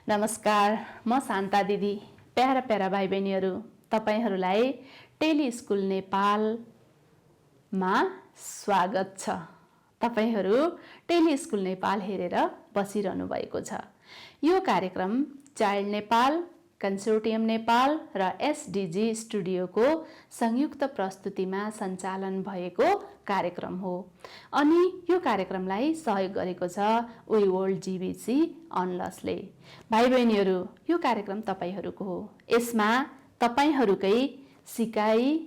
नमस्कार, म शान्ता दिदी। प्यारा प्यारा भाइ बहिनीहरू, तपाईहरूलाई टेली स्कुल नेपालमा स्वागत छ। तपाईहरू टेली स्कुल नेपाल हेरेर बसिरहनु भएको छ। यो कार्यक्रम चाइल्ड नेपाल, कन्सोर्टियम नेपाल र एसडिजी स्टुडियोको संयुक्त प्रस्तुतिमा सञ्चालन भएको कार्यक्रम हो। अनि यो कार्यक्रमलाई सहयोग गरेको छ वी वर्ल्ड जीबीसी अनलसले। भाइ बहिनीहरू, यो कार्यक्रम तपाईहरूको हो। यसमा तपाईहरूकै सिकाइ,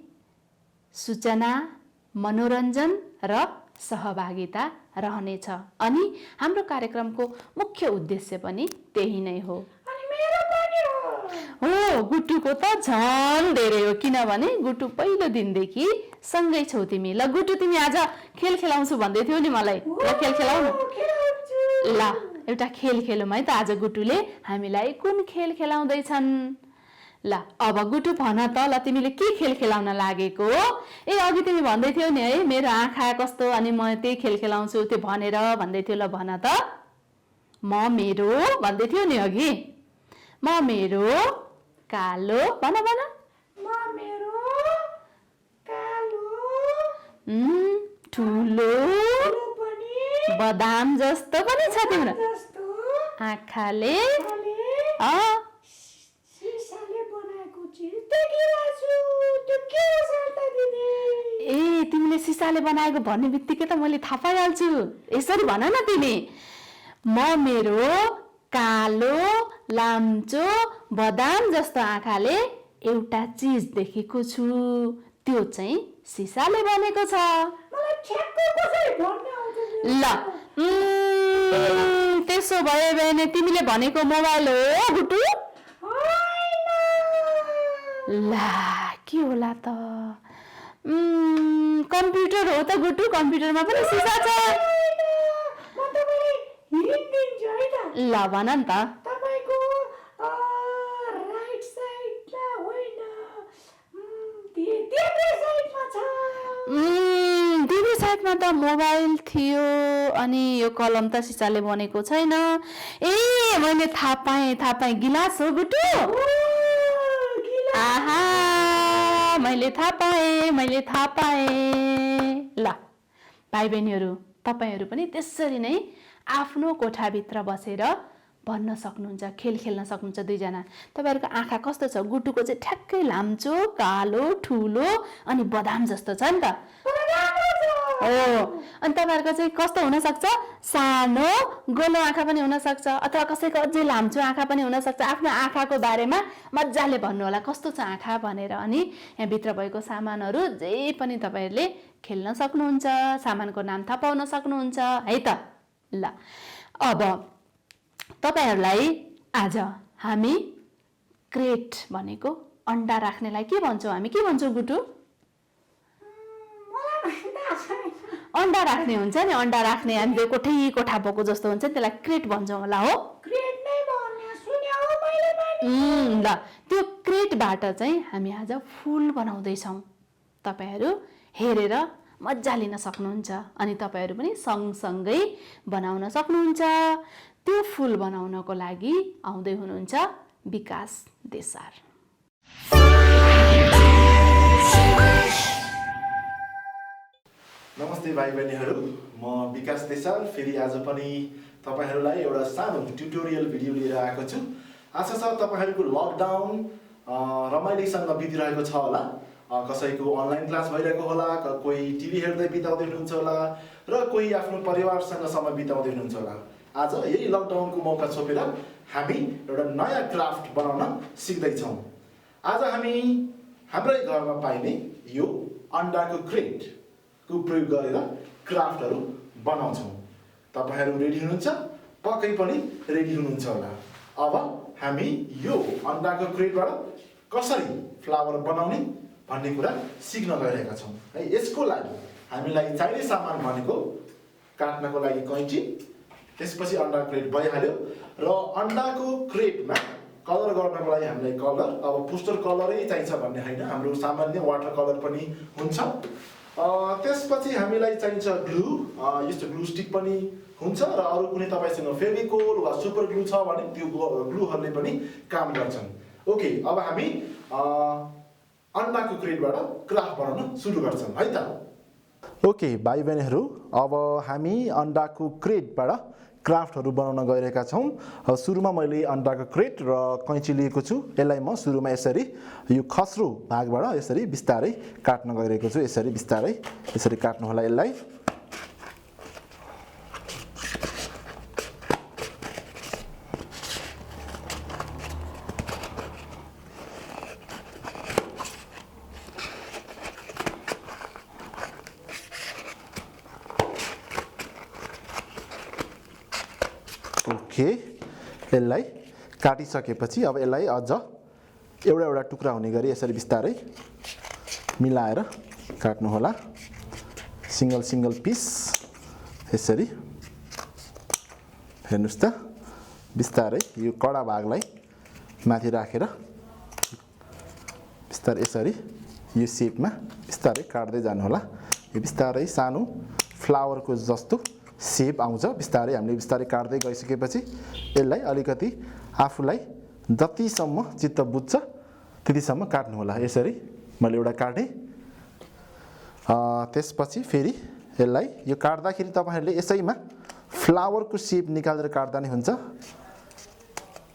सूचना, मनोरञ्जन र सहभागिता रहनेछ। अनि हाम्रो कार्यक्रमको मुख्य उद्देश्य पनि त्यही नै हो। हो, गुटुको त झन् धेरै हो, किनभने गुटु पहिलो दिनदेखि सँगै छौ तिमी। ल गुटु, तिमी आज खेल खेलाउँछु भन्दै थियौ नि मलाई। ल खेल खेलाउ न। ल एउटा खेल खेलौँ है त आज। गुटुले हामीलाई कुन खेल खेलाउँदैछन्? ल अब गुटु भन त, ल तिमीले के खेल खेलाउन लागेको? ए अघि तिमी भन्दै थियौ नि है, मेरो आँखा कस्तो अनि म त्यही खेल खेलाउँछु त्यो भनेर भन्दै थियौ। ल भन त। म मेरो भन्दै थियौ नि अघि। म मेरो कालो, भन भन। म मेरो कालो ठुलो बदाम जस्तो पनि छ तिम्रो आँखाले। सिसाले बनाएको चिज देखिरहेछु। त्यो के हो शान्ता दिदी? ए तिमीले सिसाले बनाएको भन्ने बित्तिकै त मैले थाहा पाइहाल्छु। यसरी भन न तिमी। म मेरो कालो लाम्चो बदाम जस्तो आँखाले एउटा चिज देखेको छु। त्यो चाहिँ सिसाले बनेको छ। मलाई ठ्याक्क कसरी भन्न आउँछ? ल त्यसो भए भने तिमीले भनेको मोबाइल हो गुटु? ला के होला त? कम्प्युटर हो त गुटु? कम्प्युटरमा पनि सिसा छ। म तपाईलाई हिन्ट दिन्छु है त। ल भन नि त। तपाईको राइट साइडमा होइन, तिम्रो साइडमा छ। तिम्रो साइडमा त मोबाइल थियो, अनि यो कलम त सिसाले बनेको छैन। ए मैले थाहा पाएँ, गिलास हो गुटु? आहा, मैले थाहा पाएँ। ल भाइ बहिनीहरू, तपाईहरू पनि त्यसरी नै आफ्नो कोठाभित्र बसेर भन्न सक्नुहुन्छ, खेल खेल्न सक्नुहुन्छ। दुईजना तपाईहरूको आँखा कस्तो छ? गुटुको चाहिँ ठ्याक्कै लाम्चो, कालो, ठुलो अनि बदाम जस्तो छ नि त। हो, अनि तपाईहरूको चाहिँ कस्तो हुनसक्छ? सानो गोलो आँखा पनि हुनसक्छ, अथवा कसैको अझै लाम्चो आँखा पनि हुनसक्छ। आफ्नो आँखाको बारेमा मजाले भन्नु होला, कस्तो छ आँखा भनेर। अनि यहाँभित्र भएको सामानहरू जे पनि तपाईहरूले खेल्न सक्नुहुन्छ, सामानको नाम थाहा पाउन सक्नुहुन्छ है त। ल अब तपाईहरूलाई आज हामी क्रेट भनेको अन्डा राख्नेलाई के भन्छौँ? हामी के भन्छौँ गुटु? अन्डा राख्ने हुन्छ नि, अन्डा राख्ने हामीले कोठा बोको जस्तो हुन्छ, त्यसलाई क्रेट भन्छौँ होला। हो, क्रेट नै भन्ने सुने हो मैले पनि। ल त्यो क्रेटबाट चाहिँ हामी आज फुल बनाउँदैछौँ। तपाईहरू हेरेर मजा लिन सक्नुहुन्छ, अनि तपाईहरू पनि सँगसँगै बनाउन सक्नुहुन्छ। त्यो फुल बनाउनको लागि आउँदै हुनुहुन्छ विकास देसार। नमस्ते भाइ बहिनीहरू, म विकास देसार फेरि आज पनि तपाईहरूलाई एउटा सानो ट्युटोरियल भिडियो लिएर आएको छु। आशा छ तपाईहरूको लकडाउन रमाइलोसँग बितिरहेको छ होला। कसैको अनलाइन क्लास भइरहेको होला, कोही टिभी हेर्दै बिताउँदै हुनुहुन्छ होला, र कोही आफ्नो परिवारसँग समय बिताउँदै हुनुहुन्छ होला। आज यही लकडाउनको मौका छोपेर हामी एउटा नयाँ क्राफ्ट बनाउन सिक्दैछौँ। आज हामी हाम्रै घरमा पाइने यो अन्डाको क्रेटको प्रयोग गरेर क्राफ्टहरू बनाउँछौँ। तपाईहरू रेडी हुनुहुन्छ? पक्कै पनि रेडी हुनुहुन्छ होला। अब हामी यो अन्डाको क्रेटबाट कसरी फ्लावर बनाउने भन्ने कुरा सिक्न गइरहेका छौँ है। यसको लागि हामीलाई चाहिने सामान भनेको काट्नको लागि कैँची, त्यसपछि अन्डा क्रेट भइहाल्यो। र अन्डाको क्रेटमा कलर गर्नको लागि हामीलाई कलर, अब पोस्टर कलरै चाहिन्छ भन्ने होइन, हाम्रो सामान्य वाटर कलर पनि हुन्छ। त्यसपछि हामीलाई चाहिन्छ ग्लु। यस्तो ग्लु स्टिक पनि हुन्छ र अरू कुनै तपाईसँग फेभिकोल वा सुपर ग्लु छ भने त्यो ग्लुहरूले पनि काम गर्छन्। ओके, अब हामी अन्डाको क्रेटबाट क्राफ्ट बनाउन सुरु गर्छौँ है त। ओके भाइ बहिनीहरू, अब हामी अन्डाको क्रेटबाट क्राफ्टहरू बनाउन गइरहेका छौँ। सुरुमा मैले अन्डाको क्रेट र कैँची लिएको छु। यसलाई म सुरुमा यसरी यो खस्रो भागबाट यसरी बिस्तारै काट्न गइरहेको छु। यसरी बिस्तारै यसरी काट्नु होला यसलाई। ओके, यसलाई काटिसकेपछि अब यसलाई अझ एउटा एउटा टुक्रा हुने गरी यसरी बिस्तारै मिलाएर काट्नु होला। सिंगल सिंगल पिस यसरी हेर्नुस् त, बिस्तारै यो कडा भागलाई माथि राखेर बिस्तारै यसरी यो सेपमा बिस्तारै काट्दै जानु होला। यो बिस्तारै सानो फ्लावरको जस्तो सेप आउँछ। बिस्तारै हामीले बिस्तारै काट्दै गइसकेपछि यसलाई अलिकति आफूलाई जतिसम्म चित्त बुझ्छ त्यतिसम्म काट्नु होला। यसरी मैले एउटा काटेँ। त्यसपछि फेरि यसलाई यो काट्दाखेरि तपाईहरुले यसैमा फ्लावरको सेप निकालेर काट्दा नै हुन्छ।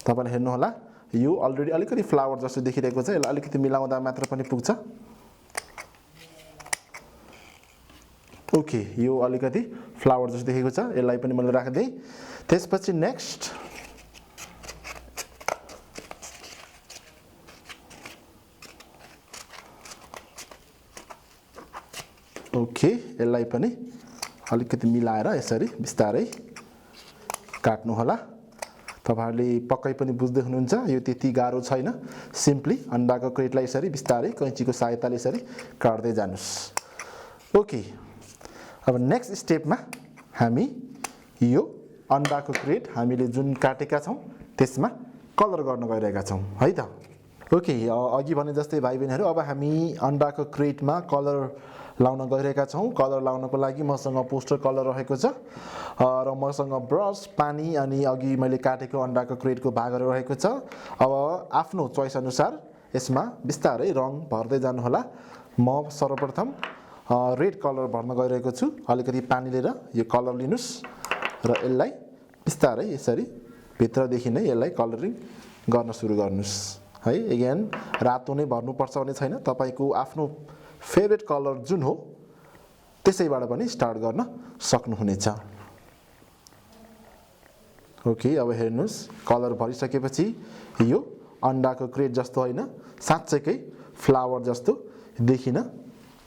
तपाईले हेर्नु होला, यो अलरेडी अलिकति फ्लावर जस्तो देखिरहेको छ। यसलाई अलिकति मिलाउँदा मात्र पनि पुग्छ। ओके, यो अलिकति फ्लावर जस्तो देखेको छ। यसलाई पनि मैले राख्दै। त्यसपछि नेक्स्ट ओके, यसलाई पनि अलिकति मिलाएर यसरी बिस्तारै काट्नु होला। तपाईहरुले पक्कै पनि बुझ्दै हुनुहुन्छ, यो त्यति गाह्रो छैन। सिम्पली अन्डाको क्रेटलाई यसरी बिस्तारै कैँचीको सहायताले यसरी काट्दै जानुस्। ओके, अब नेक्स्ट स्टेपमा हामी यो अन्डाको क्रेट हामीले जुन काटेका छौं त्यसमा कलर गर्न गइरहेका छौं है त। ओके, अघि भने जस्तै भाइ बहिनीहरु, अब हामी अन्डाको क्रेटमा कलर लाउन गइरहेका छौं। कलर लाउनको लागि मसँग पोस्टर कलर रहेको छ र मसँग ब्रश, पानी अनि अघि मैले काटेको अन्डाको क्रेटको भागहरु रहेको छ। अब आफ्नो चोइस अनुसार यसमा बिस्तारै रङ भर्दै जानु होला। म सर्वप्रथम रेड कलर भर्न गइरहेको छु। अलिकति पानी लिएर यो कलर लिनुस् र यसलाई बिस्तारै यसरी भित्रदेखि नै यसलाई कलरिङ गर्न सुरु गर्नुस् है। अगेन रातो नै भर्नुपर्छ भन्ने छैन। तपाईको आफ्नो फेभरेट कलर जुन हो त्यसैबाट पनि स्टार्ट गर्न सक्नुहुनेछ। ओके, अब हेर्नुस्, कलर भरिसकेपछि यो अन्डाको क्रेट जस्तो हैन, साच्चैकै फ्लावर जस्तो देखिन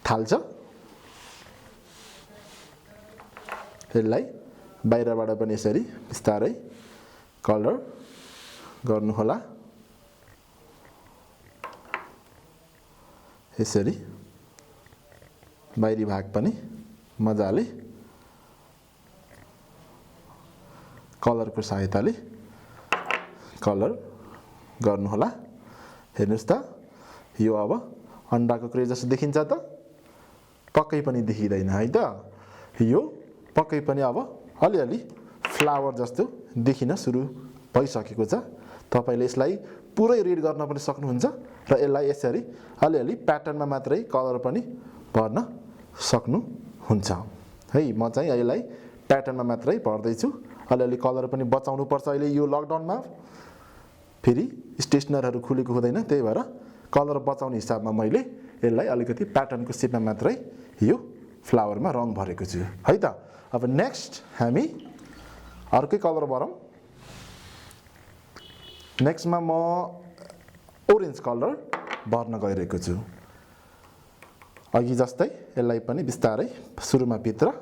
थाल्छ। यसलाई बाहिरबाट पनि यसरी बिस्तारै कलर गर्नु होला। यसरी बाहिरी भाग पनि मजाले कलरको सहायताले कलर गर्नु होला। हेर्नुस् त, यो अब अन्डाको क्रेट जस्तो देखिन्छ त? पक्कै पनि देखिदैन है त। यो पक्कै पनि अब अलिअलि फ्लावर जस्तो देखिन सुरु भइसकेको छ। तपाईले यसलाई पुरै रेड गर्न पनि सक्नुहुन्छ र यसलाई यसरी अलिअलि प्याटर्नमा मात्रै कलर पनि भर्न सक्नुहुन्छ है। म चाहिँ यसलाई प्याटर्नमा मात्रै भर्दै छु। अलिअलि कलर पनि बचाउनु पर्छ। अहिले यो लकडाउनमा फेरि स्टेसनरहरू खुलेको हुँदैन, त्यही भएर कलर बचाउने हिसाबमा मैले यसलाई अलिकति प्याटर्नको सेपमा मात्रै यो फ्लावरमा रङ भरेको छु है त। अब नेक्स्ट हामी अर्कै कलर भरौँ। नेक्स्टमा म ओरेन्ज कलर भर्न गइरहेको छु। अघि जस्तै यसलाई पनि बिस्तारै सुरुमा भित्र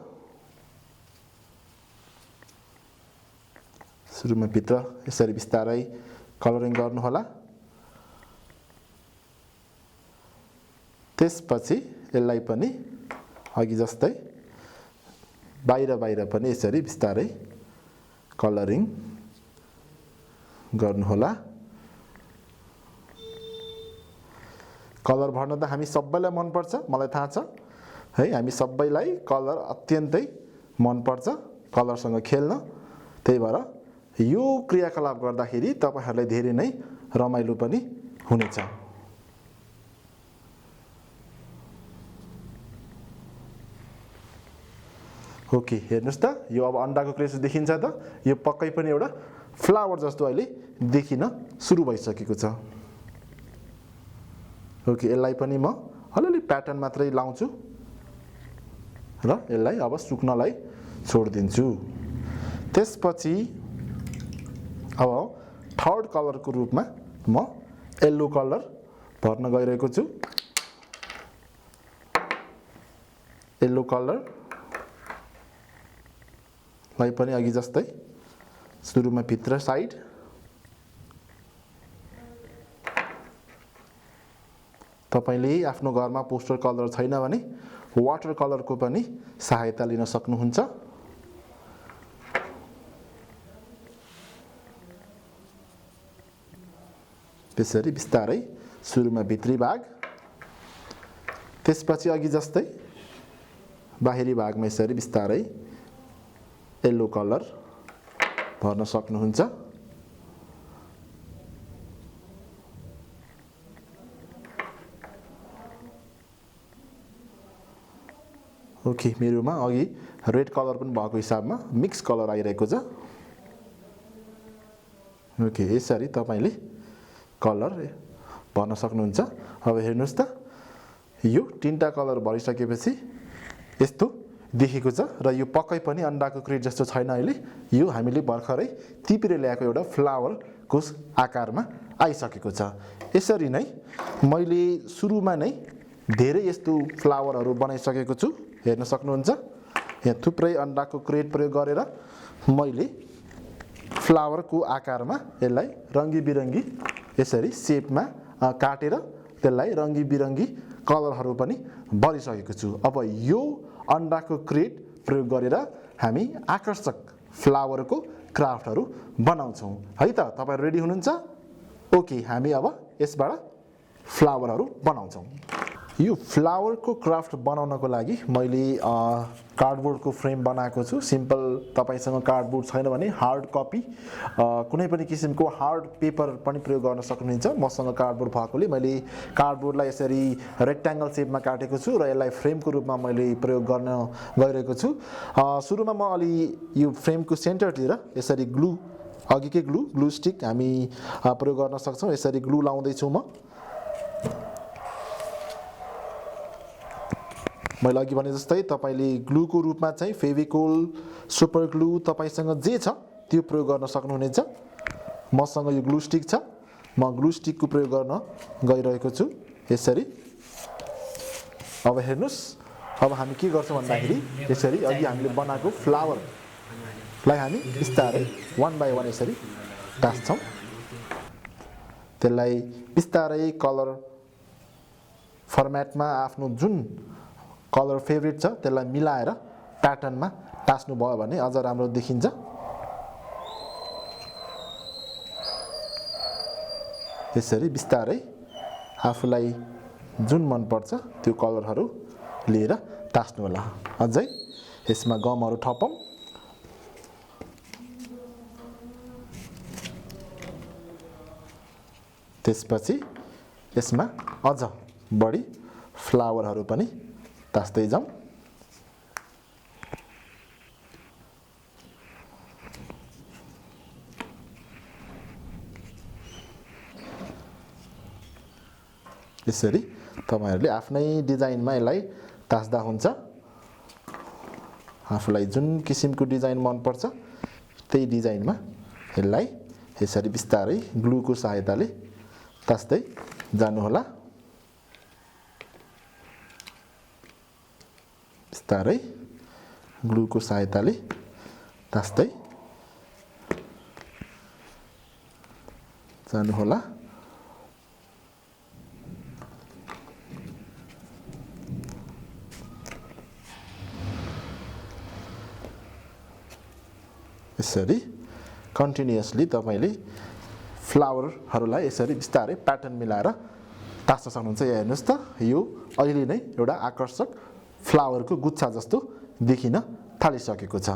यसरी बिस्तारै कलरिङ गर्नु होला। त्यसपछि यसलाई पनि अघि जस्तै बाहिर पनि यसरी बिस्तारै कलरिङ गर्नु होला। कलर भर्न त हामी सबैलाई मन पर्छ, मलाई थाहा छ। है हामी सबैलाई कलर अत्यन्तै मनपर्छ कलरसँग खेल्न त्यही भएर यो क्रियाकलाप गर्दाखेरि तपाईहरुलाई धेरै नै रमाइलो पनि हुनेछ ओके हेर्नुस् त यो अब अन्डाको क्रेस्ट देखिन्छ त यो पक्कै पनि एउटा फ्लावर जस्तो अहिले देखिन सुरु भइसकेको छ ओके यसलाई पनि म अलिअलि प्याटर्न मात्रै लाउँछु र यसलाई अब सुक्नलाई छोड्दिन्छु त्यसपछि अब थर्ड कलरको रूपमा म येलो कलर भर्न गइरहेको छु येलो कलर लाई पनि अघि जस्तै सुरुमा भित्र साइड तपाईले आफ्नो घरमा पोस्टर कलर छैन भने वाटर कलरको पनि सहायता लिन सक्नुहुन्छ त्यसरी बिस्तारै सुरुमा भित्री भाग त्यसपछि अघि जस्तै बाहिरी भागमा यसरी बिस्तारै येलो कलर भर्न सक्नुहुन्छ ओके मेरोमा अघि रेड कलर पनि भएको हिसाबमा मिक्स कलर आइरहेको छ ओके यसरी तपाईले कलर भर्न सक्नुहुन्छ अब हेर्नुस् त यो तीनटा कलर भरिसकेपछि यस्तो देखेको छ र यो पक्कै पनि अन्डाको क्रेट जस्तो छैन अहिले यो हामीले भर्खरै टिपेर ल्याएको एउटा फ्लावरको आकारमा आइसकेको छ यसरी नै मैले सुरुमा नै धेरै यस्तो फ्लावरहरू बनाइसकेको छु हेर्न सक्नुहुन्छ यहाँ थुप्रै अन्डाको क्रेट प्रयोग गरेर मैले फ्लावरको आकारमा यसलाई रंगी बिरंगी यसरी शेपमा काटेर त्यसलाई रंगी बिरंगी कलरहरू पनि भरिसकेको छु अब यो अन्डाको क्रेट प्रयोग गरेर हामी आकर्षक फ्लावरको क्राफ्टहरू बनाउँछौं है त तपाईहरु रेडी हुनुहुन्छ ओके हामी अब यसबाट फ्लावरहरू बनाउँछौं यो फ्लावरको क्राफ्ट बनाउनको लागि मैले कार्डबोर्डको फ्रेम बनाएको छु सिम्पल तपाईसँग कार्डबोर्ड छैन भने हार्ड कपी कुनै पनि किसिमको हार्ड पेपर पनि प्रयोग गर्न सक्नुहुन्छ मसँग कार्डबोर्ड भएकोले मैले कार्डबोर्डलाई यसरी रेक्ट्याङ्गल शेपमा काटेको छु र यसलाई फ्रेमको रूपमा मैले प्रयोग गर्न गइरहेको छु सुरुमा म अलि यो फ्रेमको सेन्टरतिर यसरी ग्लु अघिकै ग्लु स्टिक हामी प्रयोग गर्न सक्छौं यसरी ग्लु लाउँदै छु मैले अघि भने जस्तै तपाईले ग्लुको रूपमा चाहिँ फेभिकोल सुपर ग्लु तपाईसँग जे छ त्यो प्रयोग गर्न सक्नुहुनेछ मसँग यो ग्लु स्टिक छ म ग्लु स्टिकको प्रयोग गर्न गइरहेको छु यसरी अब हेर्नुस् अब हामी के गर्छौं भन्दाखेरि यसरी अघि हामीले बनाएको फ्लावरलाई हामी बिस्तारै वन बाइ वन यसरी टास्छौं त्यसलाई बिस्तारै कलर फर्मेटमा आफ्नो जुन कलर फेभरेट छ त्यसलाई मिलाएर प्याटर्नमा टास्नु भयो भने अझ राम्रो देखिन्छ यसरी बिस्तारै आफुलाई जुन मन पर्छ त्यो कलरहरू लिएर टास्नु होला अझै यसमा गमहरू थपौं त्यसपछि यसमा अझ बढी फ्लावरहरू पनि तास्दै जाउँ यसरी तपाईहरुले आफ्नै डिजाइनमा यसलाई तास्दा हुन्छ आफुलाई जुन किसिमको डिजाइन मन पर्छ त्यही डिजाइनमा यसलाई यसरी बिस्तारै ग्लुको सहायताले तास्दै जानु होला बिस्तारै ग्लुको सहायताले तास्दै जानु होला यसरी कन्टिन्युअसली तपाईले फ्लावरहरूलाई यसरी बिस्तारै प्याटर्न मिलाएर तास्न सक्नुहुन्छ यहाँ हेर्नुस् त यो अहिले नै एउटा आकर्षक फ्लावरको गुच्छा जस्तो देखिन थालिसकेको छ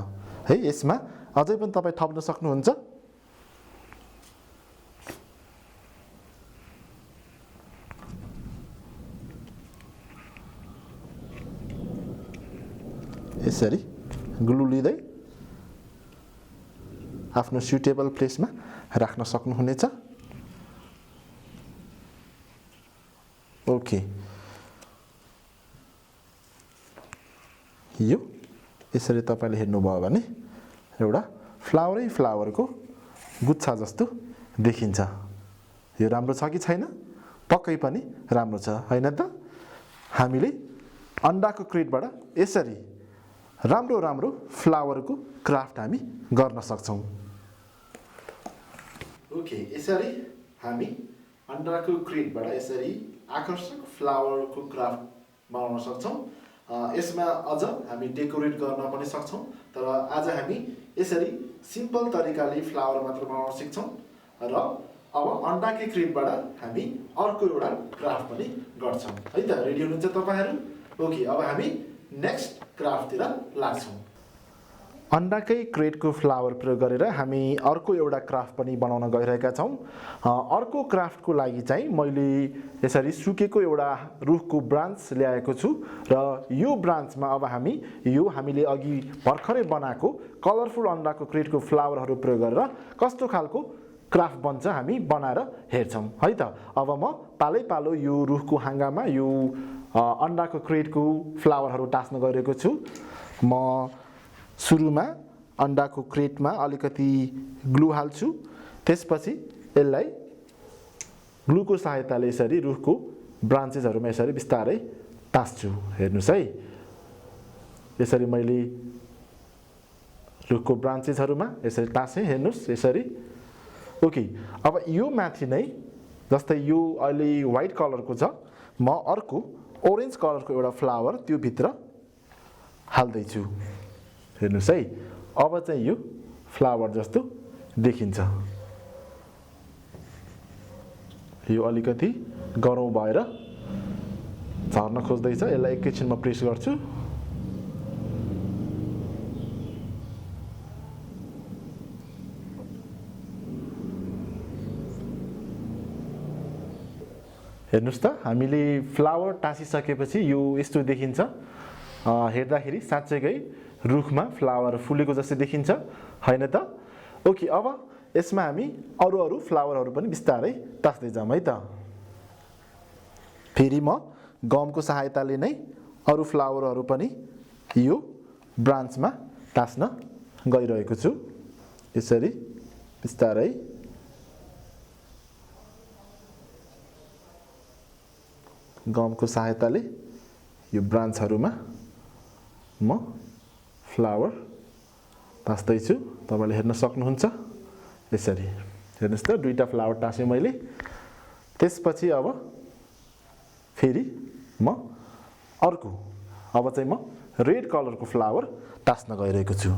है। यसमा अझै पनि तपाईँ थप्न सक्नुहुन्छ। यसरी ग्लु लिँदै आफ्नो सुटेबल प्लेसमा राख्न सक्नुहुनेछ। ओके, यो यसरी तपाईँले हेर्नुभयो भने एउटा फ्लावरको गुच्छा जस्तो देखिन्छ। यो राम्रो छ कि छैन? पक्कै पनि राम्रो छ हैन त? हामीले अन्डाको क्रेटबाट यसरी राम्रो फ्लावरको क्राफ्ट हामी गर्न सक्छौँ। ओके, यसरी हामी अन्डाको क्रेटबाट यसरी आकर्षक फ्लावरको क्राफ्ट बनाउन सक्छौँ। यसमा अझ हामी डेकोरेट गर्न पनि सक्छौँ, तर आज हामी यसरी सिम्पल तरिकाले फ्लावर मात्र बनाउन सिक्छौँ। र अब अन्डाकै क्रेटबाट हामी अर्को एउटा क्राफ्ट पनि गर्छौँ है त। रेडी हुनुहुन्छ तपाईँहरू? ओके, अब हामी नेक्स्ट क्राफ्टतिर लाग्छौँ। अन्डाकै क्रेटको फ्लावर प्रयोग गरेर हामी अर्को एउटा क्राफ्ट पनि बनाउन गइरहेका छौँ। अर्को क्राफ्टको लागि चाहिँ मैले यसरी सुकेको एउटा रुखको ब्रान्च ल्याएको छु र यो ब्रान्चमा अब हामीले अघि भर्खरै बनाएको कलरफुल अन्डाको क्रेटको फ्लावरहरू प्रयोग गरेर कस्तो खालको क्राफ्ट बन्छ हामी बनाएर हेर्छौँ है त। अब म पालै यो रुखको हाँगामा यो अन्डाको क्रेटको फ्लावरहरू टास्न गइरहेको छु। म सुरुमा अन्डाको क्रेटमा अलिकति ग्लु हाल्छु, त्यसपछि यसलाई ग्लुको सहायताले यसरी रुखको ब्रान्चेसहरूमा यसरी बिस्तारै टास्छु। हेर्नुहोस् है, यसरी मैले रुखको ब्रान्चेसहरूमा यसरी टाँसेँ। हेर्नुहोस् यसरी। ओके, अब यो माथि नै जस्तै यो अहिले व्हाइट कलरको छ, म अर्को ओरेन्ज कलरको एउटा फ्लावर त्यो भित्र हाल्दैछु। हेर्नुहोस् है, अब चाहिँ यो फ्लावर जस्तो देखिन्छ। यो अलिकति गरौँ भएर झर्न खोज्दैछ, यसलाई एकैछिनमा प्रेस गर्छु। हेर्नुहोस् त, हामीले फ्लावर टाँसिसकेपछि यो यस्तो देखिन्छ। हेर्दाखेरि साँच्चैकै रुखमा फ्लावर फुलेको जस्तै देखिन्छ हैन त? ओके, अब यसमा हामी अरू फ्लावरहरू पनि बिस्तारै टाँस्दै जाऊँ है त। फेरि म गमको सहायताले नै अरू फ्लावरहरू पनि यो ब्रान्चमा टाँस्न गइरहेको छु। यसरी बिस्तारै गमको सहायताले यो ब्रान्चहरूमा म फ्लावर टाँस्दैछु। तपाईँले हेर्न सक्नुहुन्छ यसरी। हेर्नुहोस् त, दुईटा फ्लावर टाँसेँ मैले। त्यसपछि अब फेरि म अर्को अब चाहिँ म रेड कलरको फ्लावर टाँस्न गइरहेको छु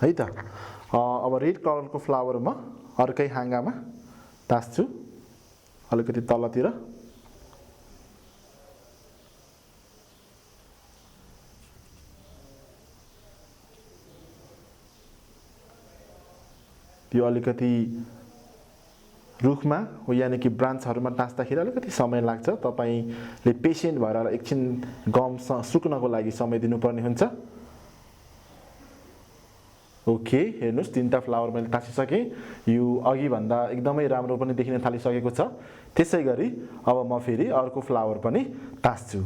है त। अब रेड कलरको फ्लावर म अर्कै हाँगामा टाँस्छु, अलिकति तलतिर। यो अलिकति रुखमा यानि कि ब्रान्चहरूमा टाँस्दाखेरि अलिकति समय लाग्छ। तपाईँले पेसेन्ट भएर एकछिन गम सुक्नको लागि समय दिनुपर्ने हुन्छ। ओके, हेर्नुहोस् तीनटा फ्लावर मैले टाँसिसकेँ। यो अघिभन्दा एकदमै राम्रो पनि देखिन थालिसकेको छ। त्यसै गरी अब म फेरि अर्को फ्लावर पनि टाँस्छु।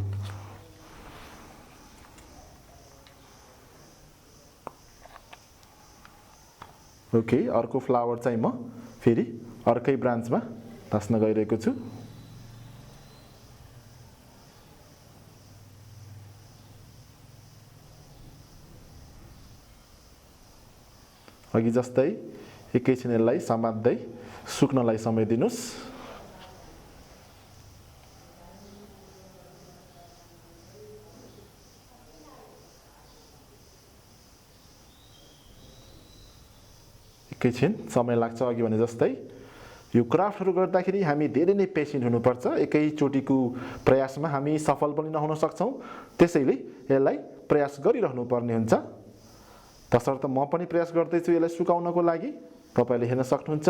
ओके, अर्को फ्लावर चाहिँ म फेरि अर्कै ब्रान्चमा टाँस्न गइरहेको छु। अघि जस्तै एकैछिन यसलाई समात्दै सुक्नलाई समय दिनुस्। एकैछिन समय लाग्छ अघि भने जस्तै। यो क्राफ्टहरू गर्दाखेरि हामी धेरै नै पेसेन्ट हुनुपर्छ। एकैचोटिको प्रयासमा हामी सफल पनि नहुन सक्छौँ। त्यसैले यसलाई प्रयास गरिरहनु पर्ने हुन्छ। तसर्थ म पनि प्रयास गर्दैछु यसलाई सुकाउनको लागि। तपाईले हेर्न सक्नुहुन्छ।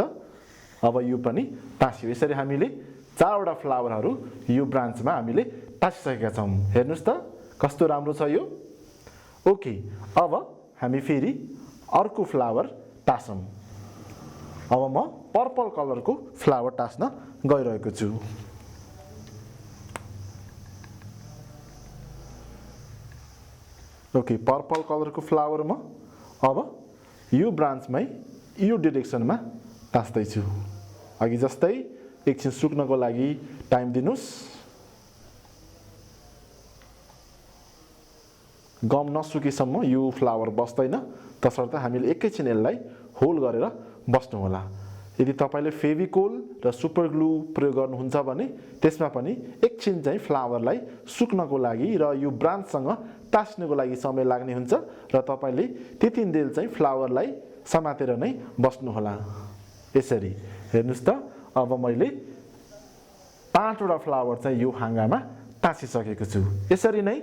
अब यो पनि टाँसियो। यसरी हामीले 4वटा फ्लावरहरू यो ब्रान्चमा हामीले टाँसिसकेका छौँ। हेर्नुस् त कस्तो राम्रो छ यो। ओके, अब हामी फेरि अर्को फ्लावर टाँसौँ। अब म पर्पल कलरको फ्लावर टाँस्न गइरहेको छु। ओके, पर्पल कलरको फ्लावरमा अब यो ब्रान्चमै यो डिरेक्सनमा टाँस्दैछु। अघि जस्तै एकछिन सुक्नको लागि टाइम दिनुस्। गम नसुकेसम्म यो फ्लावर बस्दैन। तसर्थ हामीले एकैछिन यसलाई होल्ड गरेर बस्नु होला। यदि तपाईले फेभिकोल र सुपर ग्लु प्रयोग गर्नुहुन्छ भने त्यसमा पनि एकछिन चाहिँ फ्लावरलाई सुक्नको लागि र यो ब्रान्चसँग टाँस्नको लागि समय लाग्ने हुन्छ र तपाईले त्यतिन्जेल चाहिँ फ्लावरलाई समातेर नै बस्नु होला। यसरी हेर्नुस् त अब मैले 5वटा फ्लावर चाहिँ यो हाँगामा टाँसिसकेको छु। यसरी नै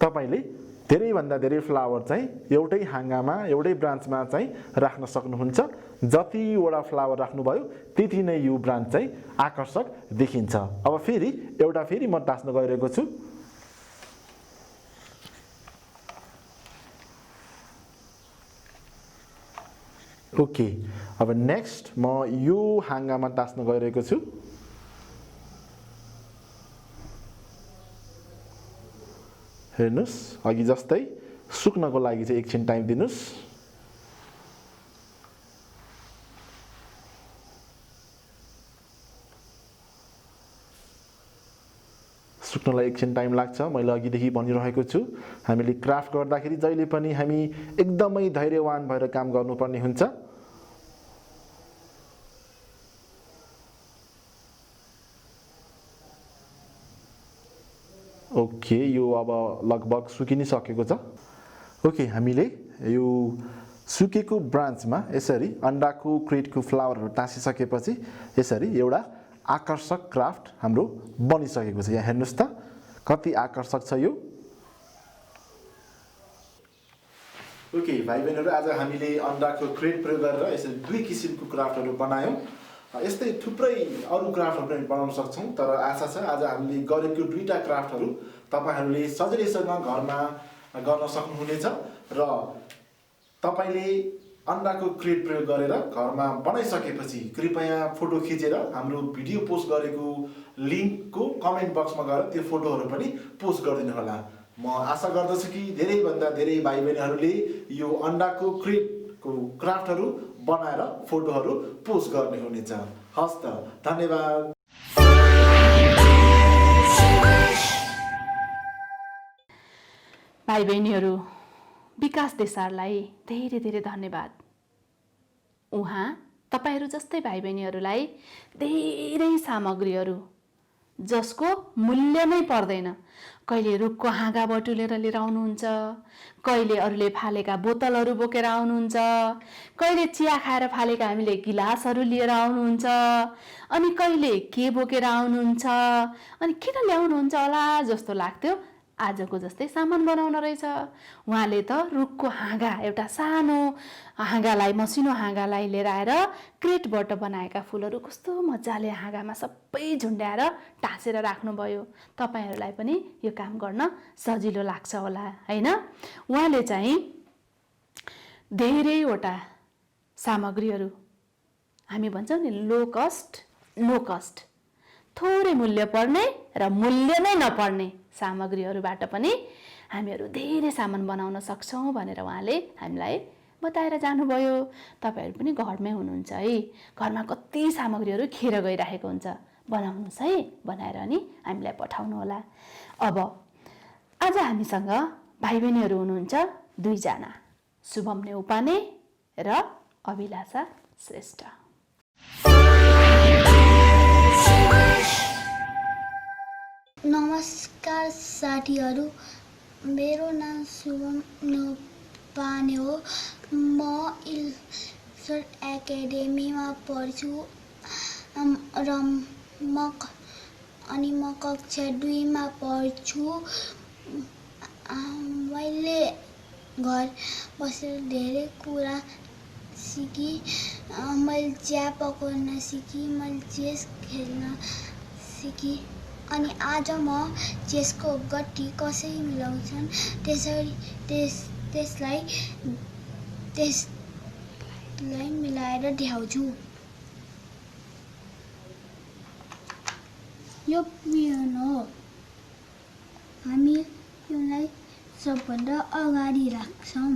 तपाईले धेरैभन्दा धेरै फ्लावर चाहिँ एउटै हाँगामा एउटै ब्रान्चमा चाहिँ राख्न सक्नुहुन्छ। जतिवटा फ्लावर राख्नुभयो त्यति नै यो ब्रान्च चाहिँ आकर्षक देखिन्छ। अब फेरि म टाँस्न गइरहेको छु। ओके, अब नेक्स्ट म यो हाँगामा टाँस्न गइरहेको छु। हेर्नुस्, अघि जस्तै सुक्नको लागि चाहिँ एकछिन टाइम दिनुस्। सुक्नलाई एकछिन टाइम लाग्छ। मैले अघिदेखि भनिरहेको छु, हामीले क्राफ्ट गर्दाखेरि जहिले पनि हामी एकदमै धैर्यवान भएर काम गर्नुपर्ने हुन्छ। ओके, यो अब लगभग सुकि नै सकेको छ। ओके, हामीले यो सुकेको ब्रान्चमा यसरी अन्डाको क्रेटको फ्लावरहरू टाँसिसकेपछि यसरी एउटा आकर्षक क्राफ्ट हाम्रो बनिसकेको छ। यहाँ हेर्नुस् त कति आकर्षक छ यो। ओके भाइ बहिनीहरू, आज हामीले अन्डाको क्रेट प्रयोग गरेर यसरी 2 किसिमको क्राफ्टहरू बनायौँ। यस्तै थुप्रै अरू क्राफ्टहरू पनि बनाउन सक्छौँ। तर आशा छ आज हामीले गरेको 2टा क्राफ्टहरू तपाईहरूले सजिलैसँग घरमा गर्न सक्नुहुनेछ र तपाईले अन्डाको क्रेट प्रयोग गरेर घरमा बनाइसकेपछि कृपया फोटो खिचेर हाम्रो भिडियो पोस्ट गरेको लिङ्कको कमेन्ट बक्समा गएर त्यो फोटोहरू पनि पोस्ट गरिदिनु होला। म आशा गर्दछु कि धेरैभन्दा धेरै भाइ बहिनीहरूले यो अन्डाको क्रेटको क्राफ्टहरू बनाएर फोटोहरू पोस्ट गर्ने हुनेछ। हस् त, धन्यवाद। भाइ बहिनीहरू, विकास देसारलाई धेरै धेरै धन्यवाद। उहाँ तपाईहरू जस्तै भाइ बहिनीहरूलाई धेरै सामग्रीहरू जसको मूल्य नै पर्दैन, कहिले रुखको हाँगा बटुलेर लिएर आउनुहुन्छ, कहिले अरूले फालेका बोतलहरू बोकेर आउनुहुन्छ, कहिले चिया खाएर फालेका हामीले गिलासहरू लिएर आउनुहुन्छ, अनि कहिले के बोकेर आउनुहुन्छ, अनि किन ल्याउनुहुन्छ होला जस्तो लाग्थ्यो। आजको जस्तै सामान बनाउन रहेछ। उहाँले त रुखको हाँगा, एउटा सानो हाँगालाई, मसिनो हाँगालाई लिएर आएर क्रेटबाट बनाएका फुलहरू कस्तो मजाले हाँगामा सबै झुन्ड्याएर टाँसेर राख्नुभयो। तपाईहरूलाई पनि यो काम गर्न सजिलो लाग्छ होला, हैन? उहाँले चाहिँ धेरैवटा सामग्रीहरू, हामी भन्छौँ नि लो कस्ट नो कस्ट, थोरै मूल्य पर्ने र मूल्य नै नपर्ने सामग्रीहरूबाट पनि हामीहरू धेरै सामान बनाउन सक्छौँ भनेर उहाँले हामीलाई बताएर जानुभयो। तपाईहरू पनि घरमै हुनुहुन्छ है, घरमा कति सामग्रीहरू खेर गइरहेको हुन्छ, बनाउनुहोस् है, बनाएर अनि हामीलाई पठाउनु होला। अब आज हामीसँग भाइ बहिनीहरू हुनुहुन्छ 2 जना, शुभम नेउपाने र अभिलाषा श्रेष्ठ। नमस्कार साथीहरू, मेरो नाम शुभम नेउपाने हो। म इल्सर एकाडेमीमा पढ्छु। अनि म कक्षा 2 मा पढ्छु। मैले घर बसेर धेरै कुरा सिकेँ। मैले चिया पकाउन सिकेँ, मैले चेस खेल्न सिकेँ। अनि आज म चेसको गट्टी कसरी मिलाउँछन् त्यसलाई मिलाएर देखाउँछु। यो पियोन हो। हामी यसलाई सबभन्दा अगाडि राख्छौँ।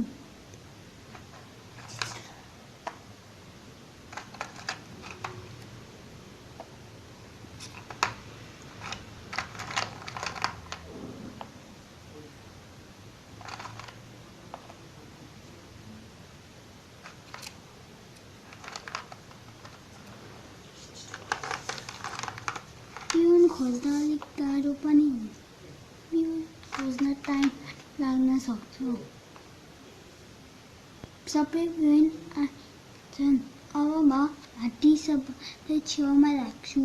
पियोन खोज्न अलिक गाह्रो पनि हुन्छ। पियोन खोज्न टाइम लाग्न सक्छ। सबै पियोन आछन्। अब म हात्ती सबै छेउमा राख्छु।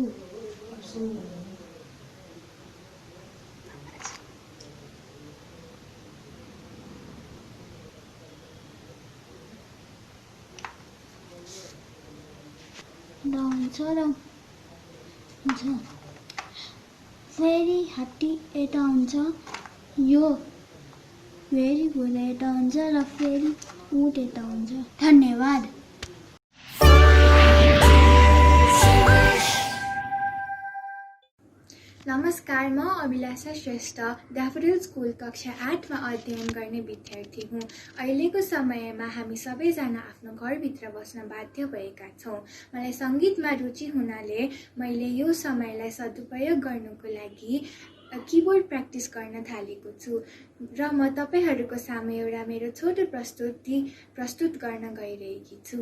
हुन्छ। फेरि हात्ती यता हुन्छ। यो फेरि घोडा यता हुन्छ र फेरि उट यता हुन्छ। धन्यवाद। नमस्कार, म अभिलाषा श्रेष्ठ ड्याफोडिल स्कुल कक्षा 8 मा अध्ययन गर्ने विद्यार्थी हुँ। अहिलेको समयमा हामी सबैजना आफ्नो घरभित्र बस्न बाध्य भएका छौँ। मलाई सङ्गीतमा रुचि हुनाले मैले यो समयलाई सदुपयोग गर्नको लागि किबोर्ड प्र्याक्टिस गर्न थालेको छु र म तपाईहरूको सामु एउटा मेरो छोटो प्रस्तुत गर्न गइरहेकी छु।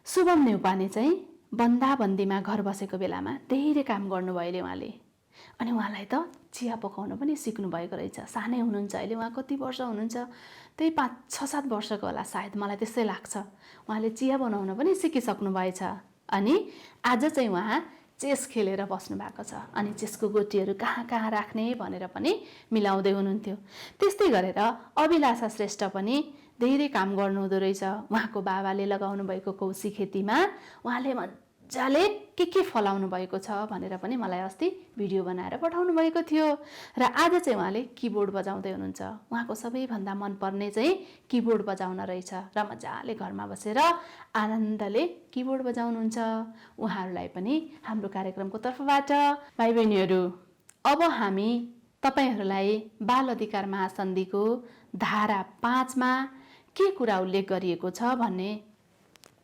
शुभम नेउपाने चाहिँ बन्दाबन्दीमा घर बसेको बेलामा धेरै काम गर्नुभयो अरे उहाँले। अनि उहाँलाई त चिया पकाउन पनि सिक्नु भएको रहेछ। सानै हुनुहुन्छ अहिले, उहाँ कति वर्ष हुनुहुन्छ, त्यही 5-6-7 वर्षको होला सायद, मलाई त्यस्तै लाग्छ। उहाँले चिया बनाउन पनि सिकिसक्नु भएछ। अनि आज चाहिँ उहाँ चेस खेलेर बस्नु भएको छ। अनि चेसको गोटीहरू कहाँ कहाँ राख्ने भनेर पनि मिलाउँदै हुनुहुन्थ्यो। त्यस्तै गरेर अभिलाषा श्रेष्ठ पनि धेरै काम गर्नुहुँदो रहेछ। उहाँको बाबाले लगाउनु भएको कौसी खेतीमा उहाँले मजाले के फलाउनु भएको छ भनेर पनि मलाई अस्ति भिडियो बनाएर पठाउनु भएको थियो। र आज चाहिँ उहाँले किबोर्ड बजाउँदै हुनुहुन्छ। उहाँको सबैभन्दा मनपर्ने चाहिँ किबोर्ड बजाउन रहेछ र मजाले घरमा बसेर आनन्दले किबोर्ड बजाउनुहुन्छ। उहाँहरूलाई पनि हाम्रो कार्यक्रमको तर्फबाट भाइ बहिनीहरू, अब हामी तपाईहरूलाई बाल अधिकार महासन्धिको धारा 5 मा के कुरा उल्लेख गरिएको छ भन्ने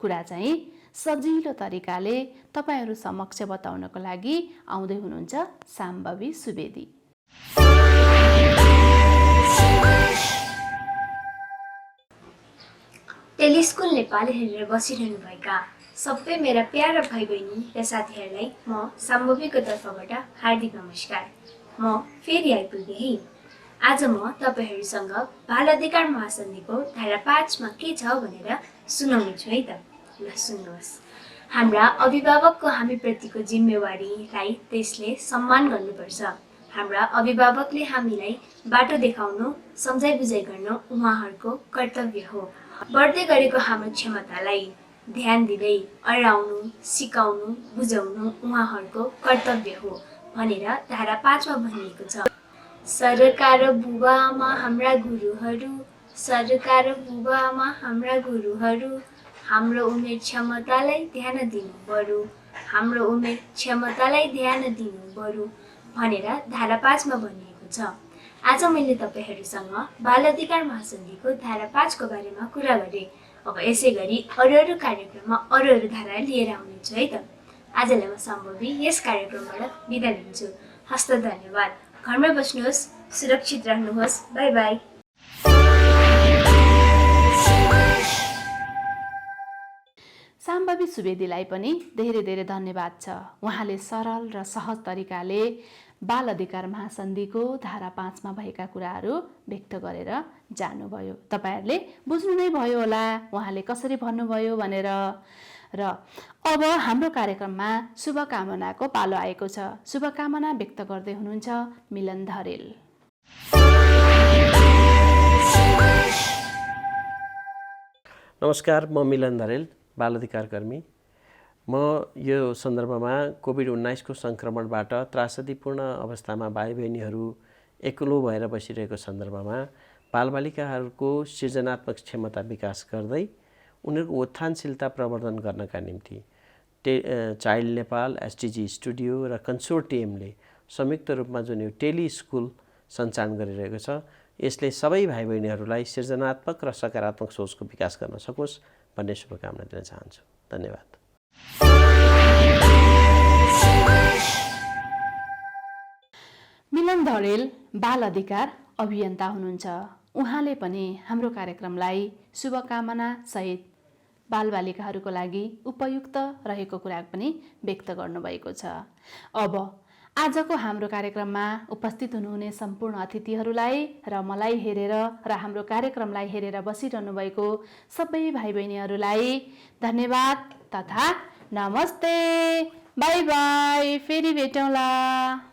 कुरा चाहिँ सजिलो तरिकाले तपाईहरू समक्ष बताउनको लागि आउँदै हुनुहुन्छ साम्भवी सुवेदी। टेलिस्कुल नेपाल हेरेर बसिरहनुभएका सबै मेरा प्यारा भाइ बहिनी र साथीहरूलाई म साम्भवीको तर्फबाट हार्दिक नमस्कार। म फेरि आइपुगेँ है। आज म तपाईहरूसँग बाल अधिकार महासन्धिको धारा 5 मा के छ भनेर सुनाउने छु है त। ल सुन्नुहोस्। हाम्रा अभिभावकको हामीप्रतिको जिम्मेवारीलाई त्यसले सम्मान गर्नुपर्छ। हाम्रा अभिभावकले हामीलाई बाटो देखाउनु, सम्झाइ बुझाइ गर्नु उहाँहरूको कर्तव्य हो। बढ्दै गरेको हाम्रो क्षमतालाई ध्यान दिँदै अराउनु, सिकाउनु, बुझाउनु उहाँहरूको कर्तव्य हो भनेर धारा 5 मा भनिएको छ। सरकार बुबा आमा हाम्रा गुरुहरू, सरकार बुबा आमा हाम्रा गुरुहरू, हाम्रो उमेर क्षमतालाई ध्यान दिनु बरु, हाम्रो उमेर क्षमतालाई ध्यान दिनु बरु भनेर धारा 5 मा भनिएको छ। आज मैले तपाईहरूसँग बाल अधिकार महासन्धिको धारा 5 को बारेमा कुरा गरेँ। अब यसै गरी अरू कार्यक्रममा अरू धारा लिएर आउनेछु है त। आजलाई म सम्भवी यस कार्यक्रमबाट बिदा लिन्छु। हस्त धन्यवाद। घरमै बस्नुहोस्, सुरक्षित रहनुहोस्। By by. साम्भवी सुवेदीलाई पनि धेरै धेरै धन्यवाद छ। उहाँले सरल र सहज तरिकाले बाल अधिकार महासन्धिको धारा 5 मा भएका कुराहरू व्यक्त गरेर जानुभयो। तपाईहरुले बुझ्नु नै भयो होला उहाँले कसरी भन्नुभयो भनेर। र अब हाम्रो कार्यक्रममा शुभकामनाको पालो आएको छ। शुभकामना व्यक्त गर्दै हुनुहुन्छ मिलन धरेल। नमस्कार, म मिलन धरेल, बाल अधिकार कर्मी। म यो सन्दर्भमा कोभिड-19 को संक्रमणबाट त्रासदीपूर्ण अवस्थामा भाइ बहिनीहरू एक्लो भएर बसिरहेको सन्दर्भमा बालबालिकाहरूको सृजनात्मक क्षमता विकास गर्दै उनीहरूको उत्थानशीलता प्रवर्धन गर्नका निम्ति चाइल्ड नेपाल, एसटीजी स्टुडियो र कन्सोर्टियमले संयुक्त रूपमा जुन यो टेली स्कुल सञ्चालन गरिरहेको छ, यसले सबै भाइ बहिनीहरूलाई सृजनात्मक र सकारात्मक सोचको विकास गर्न सकोस् भन्ने शुभकामना दिन चाहन्छु। धन्यवाद। मिलन धरेल बाल अधिकार अभियन्ता हुनुहुन्छ। उहाँले पनि हाम्रो कार्यक्रमलाई शुभकामना सहित बालबालिकाहरूको लागि उपयुक्त रहेको कुरा पनि व्यक्त गर्नुभएको छ। अब आजको हाम्रो कार्यक्रममा उपस्थित हुनुहुने सम्पूर्ण अतिथिहरूलाई र मलाई हेरेर र हाम्रो कार्यक्रमलाई हेरेर बसिरहनु भएको सबै भाइ बहिनीहरूलाई धन्यवाद तथा नमस्ते। By by. फेरि भेटौँला।